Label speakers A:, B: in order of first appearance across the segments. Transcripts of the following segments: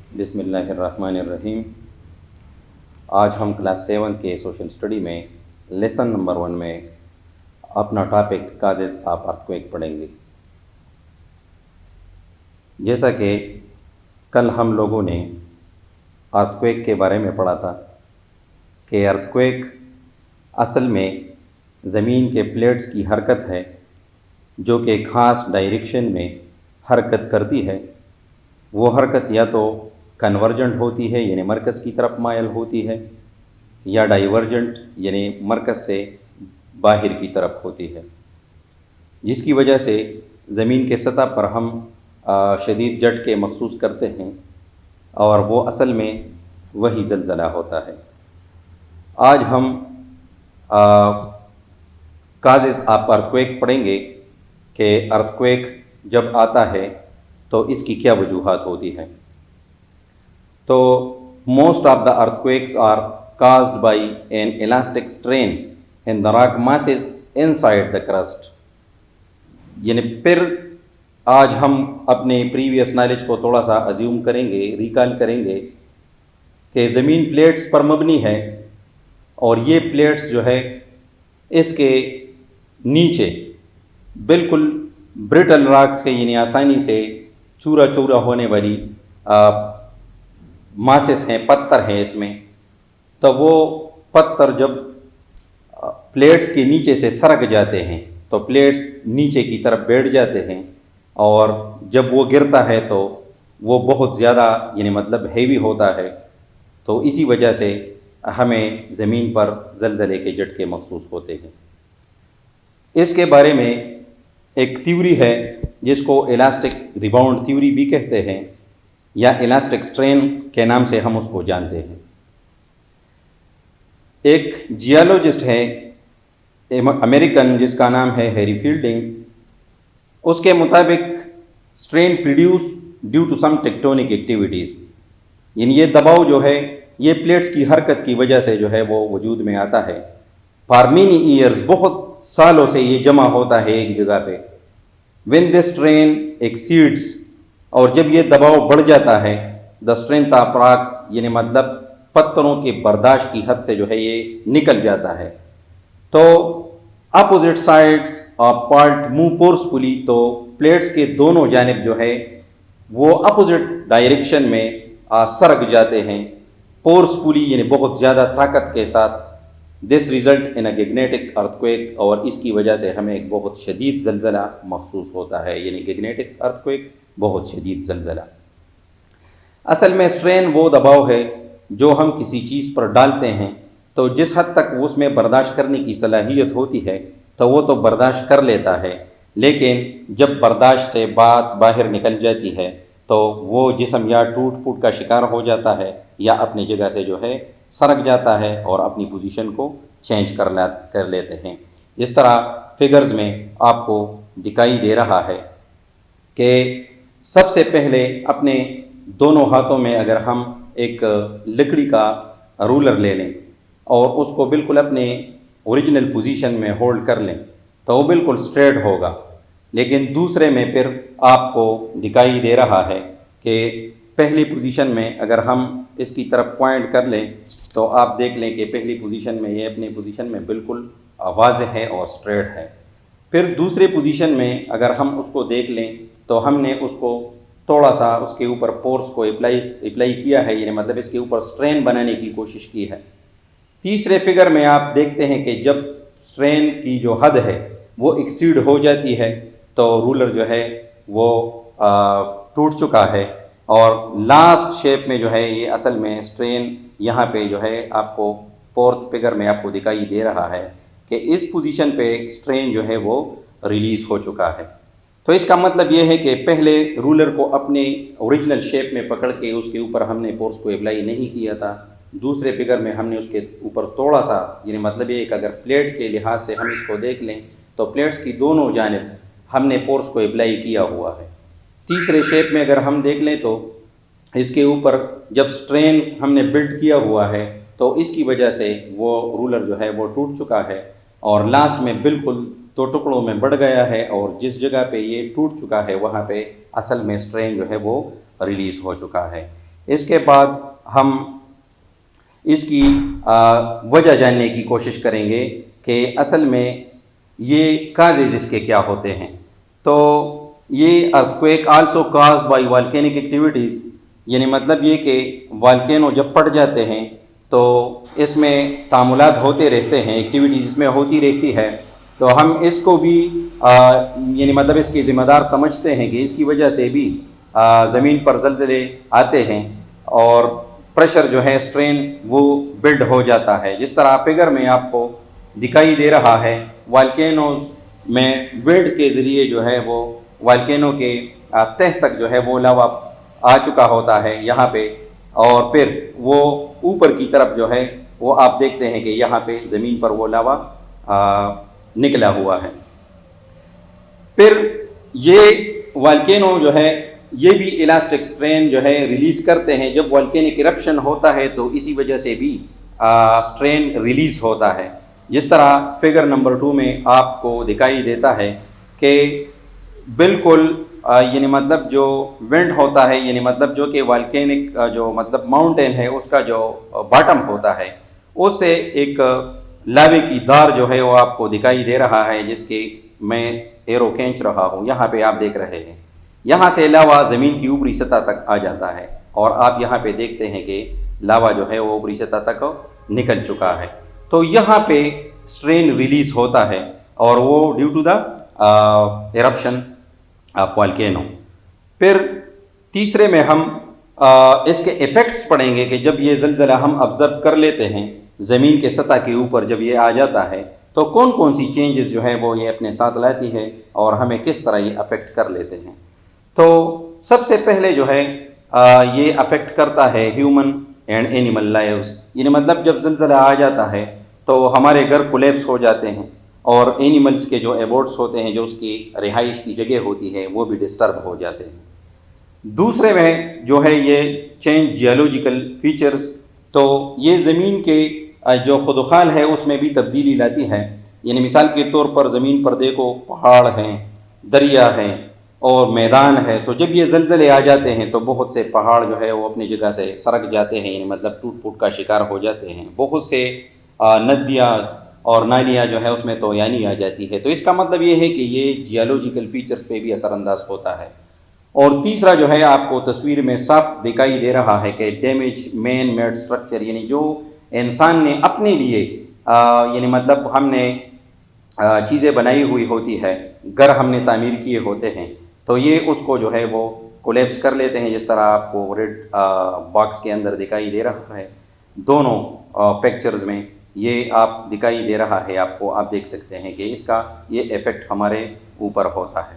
A: بسم اللہ الرحمن الرحیم۔ آج ہم کلاس 7 کے سوشل اسٹڈی میں لیسن نمبر 1 میں اپنا ٹاپک کازز آف ارتھکویک پڑھیں گے۔ جیسا کہ کل ہم لوگوں نے ارتھکویک کے بارے میں پڑھا تھا کہ ارتھکویک اصل میں زمین کے پلیٹس کی حرکت ہے جو کہ خاص ڈائریکشن میں حرکت کرتی ہے۔ وہ حرکت یا تو کنورجنٹ ہوتی ہے یعنی مرکز کی طرف مائل ہوتی ہے، یا ڈائیورجنٹ یعنی مرکز سے باہر کی طرف ہوتی ہے، جس کی وجہ سے زمین کے سطح پر ہم شدید جھٹکے محسوس کرتے ہیں، اور وہ اصل میں وہی زلزلہ ہوتا ہے۔ آج ہم کازز آف ارتھکویک پڑھیں گے کہ ارتھکویک جب آتا ہے تو اس کی کیا وجوہات ہوتی ہیں۔ تو most of the earthquakes are caused by an elastic strain in the rock masses inside the crust۔ یعنی پھر آج ہم اپنے پریویس نالج کو تھوڑا سا ازیوم کریں گے، ریکال کریں گے کہ زمین پلیٹس پر مبنی ہے، اور یہ پلیٹس جو ہے اس کے نیچے بالکل برٹل راکس کے یعنی آسانی سے چورا چورا ہونے والی ماسس ہیں، پتھر ہیں اس میں۔ تو وہ پتھر جب پلیٹس کے نیچے سے سرک جاتے ہیں تو پلیٹس نیچے کی طرف بیٹھ جاتے ہیں، اور جب وہ گرتا ہے تو وہ بہت زیادہ یعنی مطلب ہیوی ہوتا ہے، تو اسی وجہ سے ہمیں زمین پر زلزلے کے جھٹکے محسوس ہوتے ہیں۔ اس کے بارے میں ایک تھیوری ہے جس کو الاسٹک ریباؤنڈ تھیوری بھی کہتے ہیں، یا الاسٹک سٹرین کے نام سے ہم اس کو جانتے ہیں۔ ایک جیولوجسٹ ہے امریکن جس کا نام ہے ہیری فیلڈنگ، اس کے مطابق strain produce due to some tectonic activities, یعنی یہ دباؤ جو ہے یہ پلیٹس کی حرکت کی وجہ سے جو ہے وہ وجود میں آتا ہے۔ فار مینی ایئرز، بہت سالوں سے یہ جمع ہوتا ہے ایک جگہ پہ۔ when this strain exceeds، اور جب یہ دباؤ بڑھ جاتا ہے، the strength of rocks یعنی مطلب پتھروں کے برداشت کی حد سے جو ہے یہ نکل جاتا ہے، تو opposite sides of part move forcefully, تو پلیٹس کے دونوں جانب جو ہے وہ اپوزٹ ڈائریکشن میں سرک جاتے ہیں فورسفلی یعنی بہت زیادہ طاقت کے ساتھ۔ This result in a گیگنیٹک earthquake, اور اس کی وجہ سے ہمیں ایک بہت شدید زلزلہ محسوس ہوتا ہے، یعنی گیگنیٹک ارتھکویک بہت شدید زلزلہ۔ اصل میں سٹرین وہ دباؤ ہے جو ہم کسی چیز پر ڈالتے ہیں، تو جس حد تک اس میں برداشت کرنے کی صلاحیت ہوتی ہے تو وہ تو برداشت کر لیتا ہے، لیکن جب برداشت سے بات باہر نکل جاتی ہے تو وہ جسم یا ٹوٹ پھوٹ کا شکار ہو جاتا ہے، یا اپنی جگہ سے جو ہے سرک جاتا ہے اور اپنی پوزیشن کو چینج کر لیتے ہیں۔ اس طرح فگرز میں آپ کو دکھائی دے رہا ہے کہ سب سے پہلے اپنے دونوں ہاتھوں میں اگر ہم ایک لکڑی کا رولر لے لیں اور اس کو بالکل اپنے اوریجنل پوزیشن میں ہولڈ کر لیں تو وہ بالکل سٹریٹ ہوگا، لیکن دوسرے میں پھر آپ کو دکھائی دے رہا ہے کہ پہلی پوزیشن میں اگر ہم اس کی طرف پوائنٹ کر لیں تو آپ دیکھ لیں کہ پہلی پوزیشن میں یہ اپنی پوزیشن میں بالکل واضح ہے اور سٹریٹ ہے۔ پھر دوسرے پوزیشن میں اگر ہم اس کو دیکھ لیں تو ہم نے اس کو تھوڑا سا اس کے اوپر فورس کو اپلائی کیا ہے، یعنی مطلب اس کے اوپر سٹرین بنانے کی کوشش کی ہے۔ تیسرے فگر میں آپ دیکھتے ہیں کہ جب سٹرین کی جو حد ہے وہ ایکسیڈ ہو جاتی ہے تو رولر جو ہے وہ ٹوٹ چکا ہے، اور لاسٹ شیپ میں جو ہے یہ اصل میں سٹرین یہاں پہ جو ہے آپ کو فورتھ فگر میں آپ کو دکھائی دے رہا ہے کہ اس پوزیشن پہ سٹرین جو ہے وہ ریلیز ہو چکا ہے۔ تو اس کا مطلب یہ ہے کہ پہلے رولر کو اپنے اوریجنل شیپ میں پکڑ کے اس کے اوپر ہم نے فورس کو اپلائی نہیں کیا تھا، دوسرے فگر میں ہم نے اس کے اوپر تھوڑا سا، یعنی مطلب یہ کہ اگر پلیٹ کے لحاظ سے ہم اس کو دیکھ لیں تو پلیٹس کی دونوں جانب ہم نے فورس کو اپلائی کیا ہوا ہے۔ تیسرے شیپ میں اگر ہم دیکھ لیں تو اس کے اوپر جب سٹرین ہم نے بلڈ کیا ہوا ہے تو اس کی وجہ سے وہ رولر جو ہے وہ ٹوٹ چکا ہے، اور لاسٹ میں بالکل دو ٹکڑوں میں بڑھ گیا ہے، اور جس جگہ پہ یہ ٹوٹ چکا ہے وہاں پہ اصل میں سٹرین جو ہے وہ ریلیز ہو چکا ہے۔ اس کے بعد ہم اس کی وجہ جاننے کی کوشش کریں گے کہ اصل میں یہ کازز اس کے کیا ہوتے ہیں۔ تو یہ earthquake also caused by volcanic activities, یعنی مطلب یہ کہ والکینو جب پڑ جاتے ہیں تو اس میں تعاملات ہوتے رہتے ہیں، ایکٹیویٹیز اس میں ہوتی رہتی ہے، تو ہم اس کو بھی یعنی مطلب اس کی ذمہ دار سمجھتے ہیں کہ اس کی وجہ سے بھی زمین پر زلزلے آتے ہیں اور پریشر جو ہے اسٹرین وہ بلڈ ہو جاتا ہے۔ جس طرح فگر میں آپ کو دکھائی دے رہا ہے، والکینوز میں ونڈ کے ذریعے جو ہے وہ والکینو کے تہ تک جو ہے وہ لاوا آ چکا ہوتا ہے یہاں پہ، اور پھر وہ اوپر کی طرف جو ہے وہ آپ دیکھتے ہیں کہ یہاں پہ زمین پر وہ لاوا نکلا ہوا ہے۔ پھر یہ والکینو جو ہے یہ بھی الاسٹک اسٹرین جو ہے ریلیز کرتے ہیں۔ جب والکینک ایرپشن ہوتا ہے تو اسی وجہ سے بھی اسٹرین ریلیز ہوتا ہے، جس طرح فگر نمبر 2 میں آپ کو دکھائی دیتا ہے کہ بالکل یعنی مطلب جو ونڈ ہوتا ہے، یعنی مطلب جو کہ والکینک جو مطلب ماؤنٹین ہے اس کا جو باٹم ہوتا ہے اس سے ایک لاوے کی دار جو ہے وہ آپ کو دکھائی دے رہا ہے، جس کے میں ایرو کھینچ رہا ہوں، یہاں پہ آپ دیکھ رہے ہیں۔ یہاں سے لاوا زمین کی اوپری سطح تک آ جاتا ہے اور آپ یہاں پہ دیکھتے ہیں کہ لاوا جو ہے وہ اوپری سطح تک نکل چکا ہے۔ تو یہاں پہ اسٹرین ریلیز ہوتا ہے اور وہ due to the eruption of volcano. پھر تیسرے میں ہم اس کے ایفیکٹس پڑھیں گے کہ جب یہ زلزلہ ہم آبزرو کر لیتے ہیں زمین کے سطح کے اوپر جب یہ آ جاتا ہے تو کون کون سی چینجز جو ہے وہ یہ اپنے ساتھ لاتی ہے اور ہمیں کس طرح یہ افیکٹ کر لیتے ہیں۔ تو سب سے پہلے جو ہے یہ افیکٹ کرتا ہے ہیومن اینڈ اینیمل لائفز، یعنی مطلب جب زلزلہ آ جاتا ہے تو ہمارے گھر کولیپس ہو جاتے ہیں اور اینیملز کے جو ایبوٹس ہوتے ہیں جو اس کی رہائش کی جگہ ہوتی ہے وہ بھی ڈسٹرب ہو جاتے ہیں۔ دوسرے میں جو ہے یہ چینج جیولوجیکل فیچرز، تو یہ زمین کے جو خدوخال ہے اس میں بھی تبدیلی لاتی ہے، یعنی مثال کے طور پر زمین پر دیکھو پہاڑ ہیں، دریا ہیں اور میدان ہے، تو جب یہ زلزلے آ جاتے ہیں تو بہت سے پہاڑ جو ہے وہ اپنی جگہ سے سرک جاتے ہیں، یعنی مطلب ٹوٹ پھوٹ کا شکار ہو جاتے ہیں، بہت سے ندیاں اور نالیاں جو ہے اس میں تویانی آ جاتی ہے۔ تو اس کا مطلب یہ ہے کہ یہ جیولوجیکل فیچرز پہ بھی اثر انداز ہوتا ہے۔ اور تیسرا جو ہے آپ کو تصویر میں صاف دکھائی دے رہا ہے کہ ڈیمیج مین میڈ سٹرکچر، یعنی جو انسان نے اپنے لیے یعنی مطلب ہم نے چیزیں بنائی ہوئی ہوتی ہے، گھر ہم نے تعمیر کیے ہوتے ہیں، تو یہ اس کو جو ہے وہ کولیپس کر لیتے ہیں، جس طرح آپ کو ریڈ باکس کے اندر دکھائی دے رہا ہے۔ دونوں پکچرز میں یہ آپ دکھائی دے رہا ہے، آپ کو آپ دیکھ سکتے ہیں کہ اس کا یہ ایفیکٹ ہمارے اوپر ہوتا ہے۔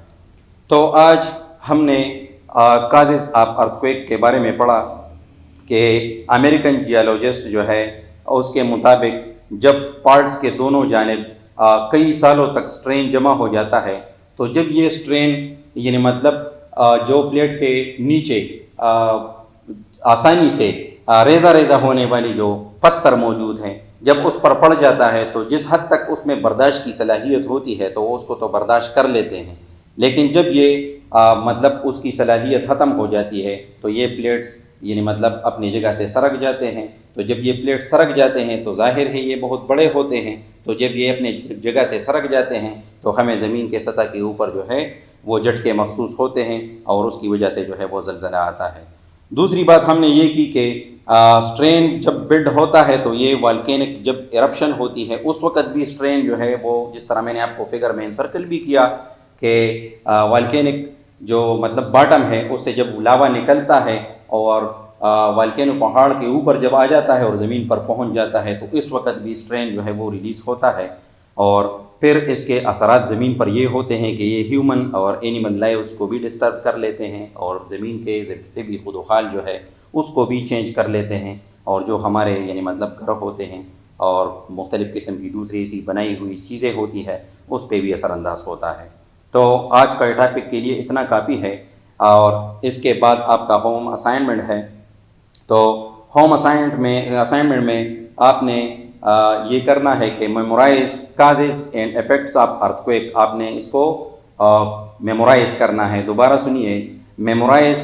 A: تو آج ہم نے کازز آف ارتھکویک کے بارے میں پڑھا کہ امریکن جیولوجسٹ جو ہے اس کے مطابق جب پارٹس کے دونوں جانب کئی سالوں تک سٹرین جمع ہو جاتا ہے تو جب یہ سٹرین یعنی مطلب جو پلیٹ کے نیچے آسانی سے ریزہ ریزہ ہونے والی جو پتھر موجود ہیں جب اس پر پڑ جاتا ہے تو جس حد تک اس میں برداشت کی صلاحیت ہوتی ہے تو وہ اس کو تو برداشت کر لیتے ہیں، لیکن جب یہ مطلب اس کی صلاحیت ختم ہو جاتی ہے تو یہ پلیٹس یعنی مطلب اپنی جگہ سے سرک جاتے ہیں۔ تو جب یہ پلیٹ سرک جاتے ہیں تو ظاہر ہے یہ بہت بڑے ہوتے ہیں، تو جب یہ اپنے جگہ سے سرک جاتے ہیں تو ہمیں زمین کے سطح کے اوپر جو ہے وہ جھٹکے محسوس ہوتے ہیں اور اس کی وجہ سے جو ہے وہ زلزلہ آتا ہے۔ دوسری بات ہم نے یہ کی کہ سٹرین جب بلڈ ہوتا ہے تو یہ والکینک جب ایرپشن ہوتی ہے اس وقت بھی سٹرین جو ہے وہ جس طرح میں نے آپ کو فگر میں انسرکل بھی کیا کہ والکینک جو مطلب باٹم ہے اس سے جب لاوا نکلتا ہے اور والکینو پہاڑ کے اوپر جب آ جاتا ہے اور زمین پر پہنچ جاتا ہے تو اس وقت بھی سٹرین جو ہے وہ ریلیز ہوتا ہے، اور پھر اس کے اثرات زمین پر یہ ہوتے ہیں کہ یہ ہیومن اور اینیمل لائفز کو بھی ڈسٹرب کر لیتے ہیں اور زمین کے طبی خدوخال جو ہے اس کو بھی چینج کر لیتے ہیں، اور جو ہمارے یعنی مطلب گھر ہوتے ہیں اور مختلف قسم کی دوسری سی بنائی ہوئی چیزیں ہوتی ہے اس پہ بھی اثر انداز ہوتا ہے۔ تو آج کا ٹاپک کے لیے اتنا کافی ہے، اور اس کے بعد آپ کا ہوم اسائنمنٹ ہے۔ تو ہوم اسائنمنٹ میں آپ نے یہ کرنا ہے کہ memorise causes and effects of earthquake, آپ نے اس کو میمورائز کرنا ہے۔ دوبارہ سنیے، میمورائز